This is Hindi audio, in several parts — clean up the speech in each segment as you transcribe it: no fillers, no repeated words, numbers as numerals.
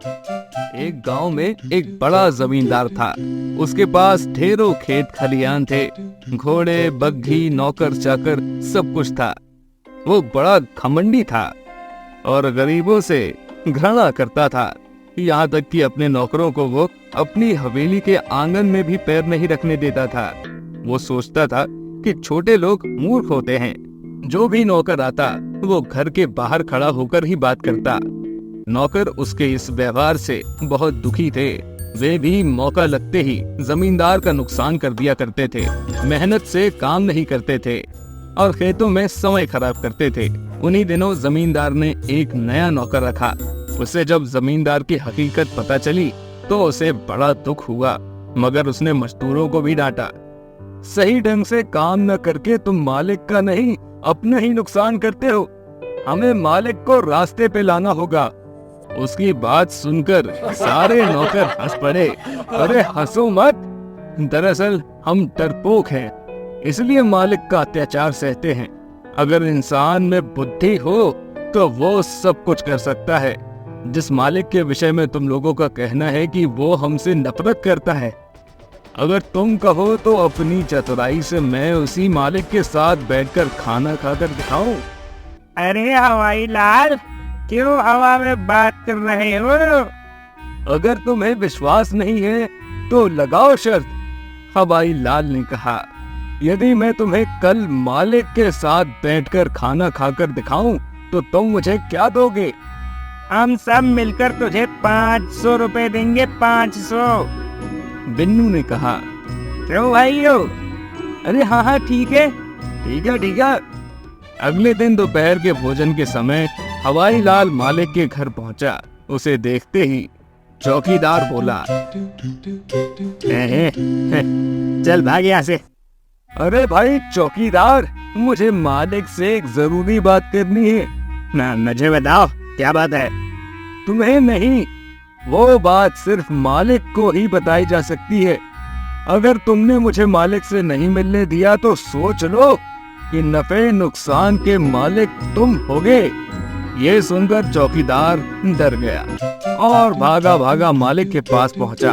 एक गांव में एक बड़ा जमींदार था। उसके पास ढेरों खेत खलियान थे, घोड़े, बग्घी, नौकर चाकर सब कुछ था। वो बड़ा घमंडी था और गरीबों से घृणा करता था। यहाँ तक कि अपने नौकरों को वो अपनी हवेली के आंगन में भी पैर नहीं रखने देता था। वो सोचता था कि छोटे लोग मूर्ख होते हैं। जो भी नौकर आता वो घर के बाहर खड़ा होकर ही बात करता। नौकर उसके इस व्यवहार से बहुत दुखी थे। वे भी मौका लगते ही जमींदार का नुकसान कर दिया करते थे, मेहनत से काम नहीं करते थे और खेतों में समय खराब करते थे। उन्हीं दिनों जमींदार ने एक नया नौकर रखा। उसे जब जमींदार की हकीकत पता चली तो उसे बड़ा दुख हुआ, मगर उसने मजदूरों को भी डांटा। सही ढंग से काम न करके तुम मालिक का नहीं अपना ही नुकसान करते हो। हमें मालिक को रास्ते पे लाना होगा। उसकी बात सुनकर सारे नौकर हंस पड़े। अरे हंसो मत, दरअसल हम डरपोक हैं, इसलिए मालिक का अत्याचार सहते हैं। अगर इंसान में बुद्धि हो तो वो सब कुछ कर सकता है। जिस मालिक के विषय में तुम लोगों का कहना है कि वो हमसे नफरत करता है, अगर तुम कहो तो अपनी चतुराई से मैं उसी मालिक के साथ बैठकर खाना खाकर दिखाऊं। अरे हवाई लाल, क्यों हवा में बात कर रहे हो? अगर तुम्हें विश्वास नहीं है तो लगाओ शर्त, हवाई लाल ने कहा। यदि मैं तुम्हें कल मालिक के साथ बैठकर खाना खाकर दिखाऊं तो तुम मुझे क्या दोगे? हम सब मिलकर तुझे 500 रुपए देंगे। 500। बिन्नू ने कहा। क्यों भाइयों? अरे हाँ ठीक है, ठीक है। अगले दिन दोपहर के भोजन के समय हवाई लाल मालिक के घर पहुंचा। उसे देखते ही चौकीदार बोला, चल भाग यहाँ से। अरे भाई चौकीदार, मुझे मालिक से एक जरूरी बात करनी है। ना मुझे बताओ, क्या बात है? तुम्हें नहीं, वो बात सिर्फ मालिक को ही बताई जा सकती है। अगर तुमने मुझे मालिक से नहीं मिलने दिया तो सोच लो कि नफे नुकसान के मालिक तुम होगे। ये सुनकर चौकीदार डर गया और भागा भागा मालिक के पास पहुंचा।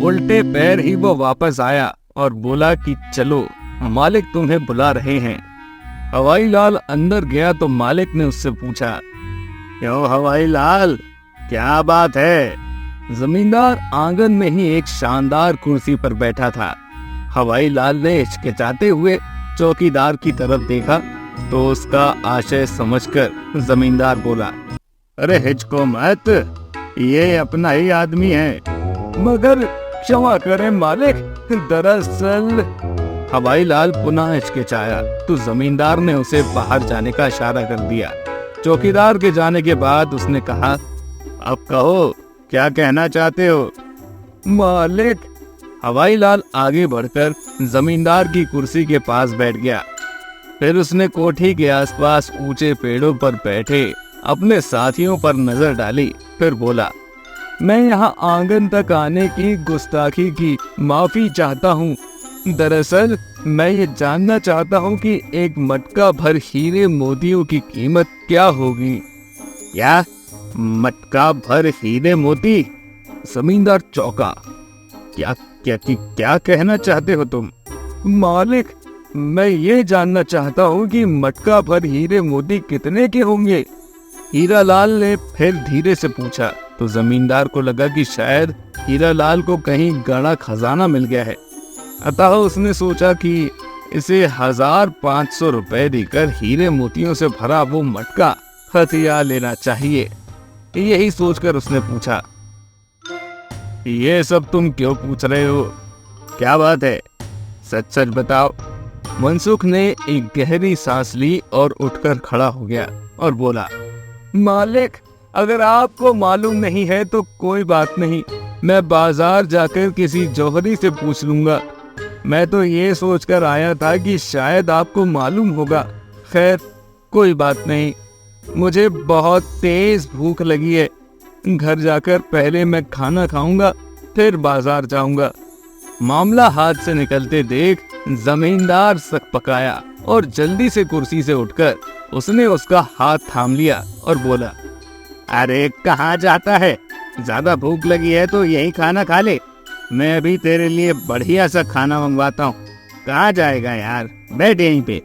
उल्टे पैर ही वो वापस आया और बोला कि चलो, मालिक तुम्हें बुला रहे हैं। हवाई लाल अंदर गया तो मालिक ने उससे पूछा, क्यों हवाई लाल, क्या बात है? जमींदार आंगन में ही एक शानदार कुर्सी पर बैठा था। हवाई लाल ने हिचकिचाते हुए चौकीदार की तरफ देखा तो उसका आशय समझकर जमींदार बोला, अरे हिचको मत, ये अपना ही आदमी है। मगर क्षमा करें मालिक, दरअसल। हवाई लाल पुनः हिचकिचाया तो जमींदार ने उसे बाहर जाने का इशारा कर दिया। चौकीदार के जाने के बाद उसने कहा, अब कहो, क्या कहना चाहते हो? मालिक। हवाई लाल आगे बढ़कर जमींदार की कुर्सी के पास बैठ गया। फिर उसने कोठी के आसपास ऊंचे पेड़ों पर बैठे अपने साथियों पर नजर डाली। फिर बोला, मैं यहाँ आंगन तक आने की गुस्ताखी की माफी चाहता हूँ। दरअसल मैं ये जानना चाहता हूँ कि एक मटका भर हीरे मोतियों की कीमत क्या होगी। क्या? मटका भर हीरे मोती? जमींदार चौंका। क्या कहना चाहते हो तुम? मालिक, मैं ये जानना चाहता हूँ कि मटका भर हीरे मोती कितने के होंगे। हीरा लाल ने फिर धीरे से पूछा तो जमींदार को लगा कि शायद हीरा लाल को कहीं गड़ा खजाना मिल गया है। अतः उसने सोचा कि इसे 1500 रुपए देकर हीरे मोतियों से भरा वो मटका हथिया लेना चाहिए। यही सोचकर उसने पूछा, ये सब तुम क्यों पूछ रहे हो? क्या बात है, सच सच बताओ। मनसुख ने एक गहरी सांस ली और उठकर खड़ा हो गया और बोला, मालिक, अगर आपको मालूम नहीं है तो कोई बात नहीं, मैं बाजार जाकर किसी जौहरी से पूछ लूंगा। मैं तो ये सोचकर आया था कि शायद आपको मालूम होगा। खैर कोई बात नहीं, मुझे बहुत तेज भूख लगी है। घर जाकर पहले मैं खाना खाऊंगा, फिर बाजार जाऊंगा। मामला हाथ से निकलते देख जमींदार सकपकाया और जल्दी से कुर्सी से उठकर उसने उसका हाथ थाम लिया और बोला, अरे कहाँ जाता है? ज्यादा भूख लगी है तो यही खाना खा ले, मैं अभी तेरे लिए बढ़िया सा खाना मंगवाता हूँ। कहाँ जाएगा यार, बैठ यहीं पे।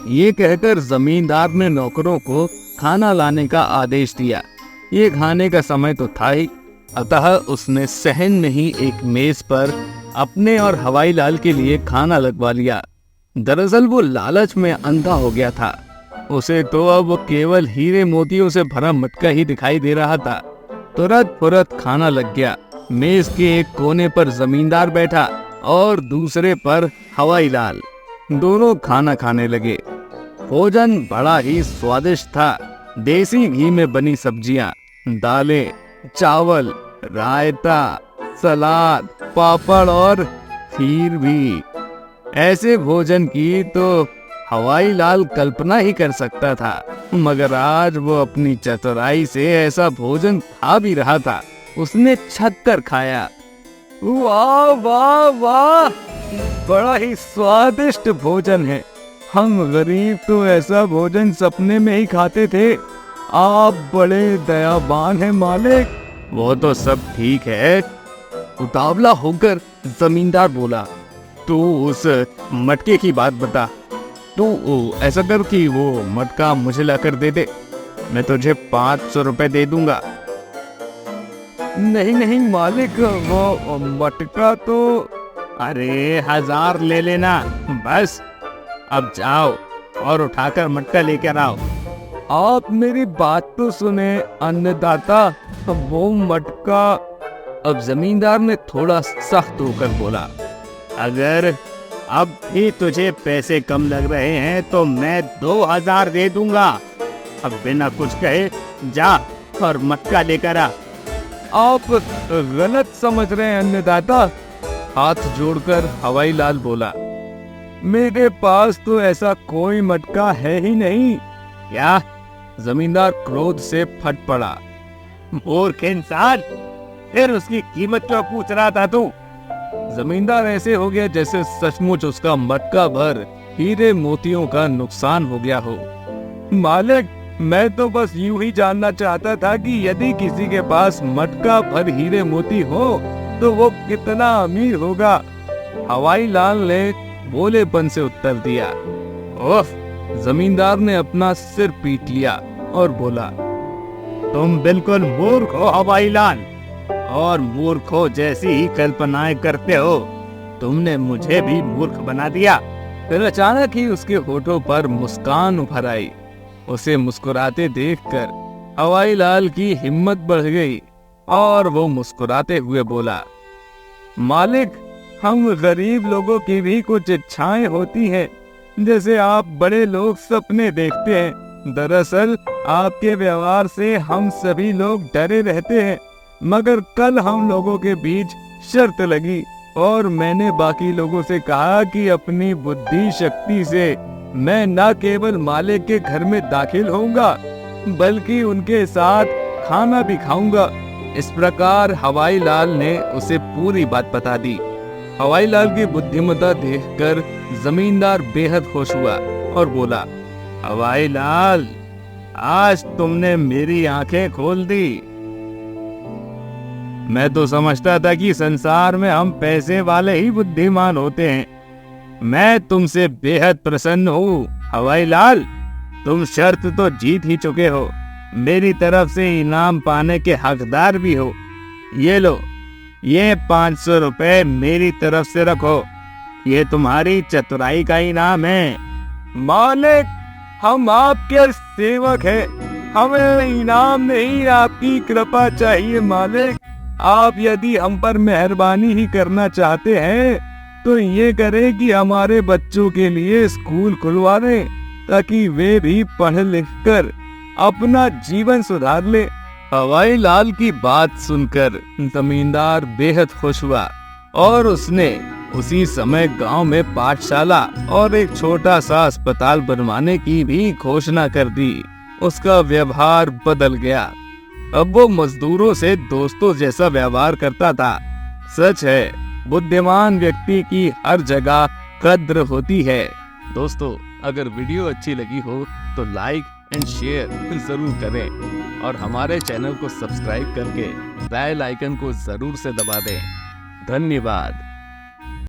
ये कहकर जमींदार ने नौकरों को खाना लाने का आदेश दिया। ये खाने का समय तो था ही, अतः उसने सहन में ही एक मेज पर अपने और हवाई लाल के लिए खाना लगवा लिया। दरअसल वो लालच में अंधा हो गया था। उसे तो अब केवल हीरे मोतियों से भरा मटका ही दिखाई दे रहा था। तुरंत फुरत खाना लग गया। मेज के एक कोने पर जमींदार बैठा और दूसरे पर हवाई लाल। दोनों खाना खाने लगे। भोजन बड़ा ही स्वादिष्ट था। देसी घी में बनी सब्जियां, दालें, चावल, रायता, सलाद, पापड़ और खीर भी। ऐसे भोजन की तो हवाई लाल कल्पना ही कर सकता था, मगर आज वो अपनी चतुराई से ऐसा भोजन खा भी रहा था। उसने छक कर खाया। वाह वाह वाह, बड़ा ही स्वादिष्ट भोजन है। हम गरीब तो ऐसा भोजन सपने में ही खाते थे। आप बड़े दयावान हैं मालिक। वो तो सब ठीक है, उतावला होकर जमींदार बोला। तू उस मटके की बात बता। तू ऐसा कर कि वो मटका मुझे लाकर दे दे, मैं तुझे 500 रुपए दे दूंगा। नहीं नहीं मालिक, वो मटका तो, अरे 1000 ले लेना बस। अब जाओ और उठाकर मटका लेकर आओ। आप मेरी बात तो सुने अन्नदाता, वो मटका। अब जमींदार ने थोड़ा सख्त होकर बोला, अगर अब भी तुझे पैसे कम लग रहे हैं तो मैं 2000 दे दूंगा। अब बिना कुछ कहे जा और मटका लेकर आ। आप गलत समझ रहे हैं अन्नदाता, हाथ जोड़कर हवाई लाल बोला। मेरे पास तो ऐसा कोई मटका है ही नहीं। क्या? जमींदार क्रोध से फट पड़ा। मूर्ख इंसान, फिर उसकी कीमत क्यों पूछ रहा था तू? जमींदार ऐसे हो गया जैसे सचमुच उसका मटका भर हीरे मोतियों का नुकसान हो गया हो। मालिक, मैं तो बस यूं ही जानना चाहता था कि यदि किसी के पास मटका भर हीरे मोती हो तो वो कितना अमीर होगा। हवाई लाल ने भोलेपन से उत्तर दिया। ओफ! जमींदार ने अपना सिर पीट लिया और बोला, तुम बिल्कुल मूर्ख हो हवाई लाल, और मूर्खों जैसी ही कल्पनाएं करते हो। तुमने मुझे भी मूर्ख बना दिया। फिर अचानक ही उसके होठों पर मुस्कान उभर आई। उसे मुस्कुराते देखकर हवाई लाल की हिम्मत बढ़ गई और वो मुस्कुराते हुए बोला, मालिक, हम गरीब लोगों की भी कुछ इच्छाएं होती हैं, जैसे आप बड़े लोग सपने देखते हैं। दरअसल आपके व्यवहार से हम सभी लोग डरे रहते हैं, मगर कल हम लोगों के बीच शर्त लगी और मैंने बाकी लोगों से कहा कि अपनी बुद्धि शक्ति से मैं न केवल मालिक के घर में दाखिल होऊंगा बल्कि उनके साथ खाना भी खाऊंगा। इस प्रकार हवाई लाल ने उसे पूरी बात बता दी। हवाई लाल की बुद्धिमत्ता देखकर जमींदार बेहद खुश हुआ और बोला, हवाई लाल, आज तुमने मेरी आंखें खोल दी। मैं तो समझता था कि संसार में हम पैसे वाले ही बुद्धिमान होते हैं। मैं तुमसे बेहद प्रसन्न हूँ हवाई लाल। तुम शर्त तो जीत ही चुके हो, मेरी तरफ से इनाम पाने के हकदार भी हो। ये लो, ये 500 रुपए मेरी तरफ से रखो, ये तुम्हारी चतुराई का इनाम है। मालिक, हम आपके सेवक हैं, हमें इनाम नहीं आपकी कृपा चाहिए। मालिक, आप यदि हम पर मेहरबानी ही करना चाहते हैं तो ये करें कि हमारे बच्चों के लिए स्कूल खुलवा दें, ताकि वे भी पढ़ लिख कर अपना जीवन सुधार ले। हवाई लाल की बात सुनकर जमींदार बेहद खुश हुआ और उसने उसी समय गांव में पाठशाला और एक छोटा सा अस्पताल बनवाने की भी घोषणा कर दी। उसका व्यवहार बदल गया। अब वो मजदूरों से दोस्तों जैसा व्यवहार करता था। सच है, बुद्धिमान व्यक्ति की हर जगह कद्र होती है। दोस्तों, अगर वीडियो अच्छी लगी हो तो लाइक एंड शेयर जरूर करें और हमारे चैनल को सब्सक्राइब करके बेल आइकन को जरूर से दबा दें। धन्यवाद।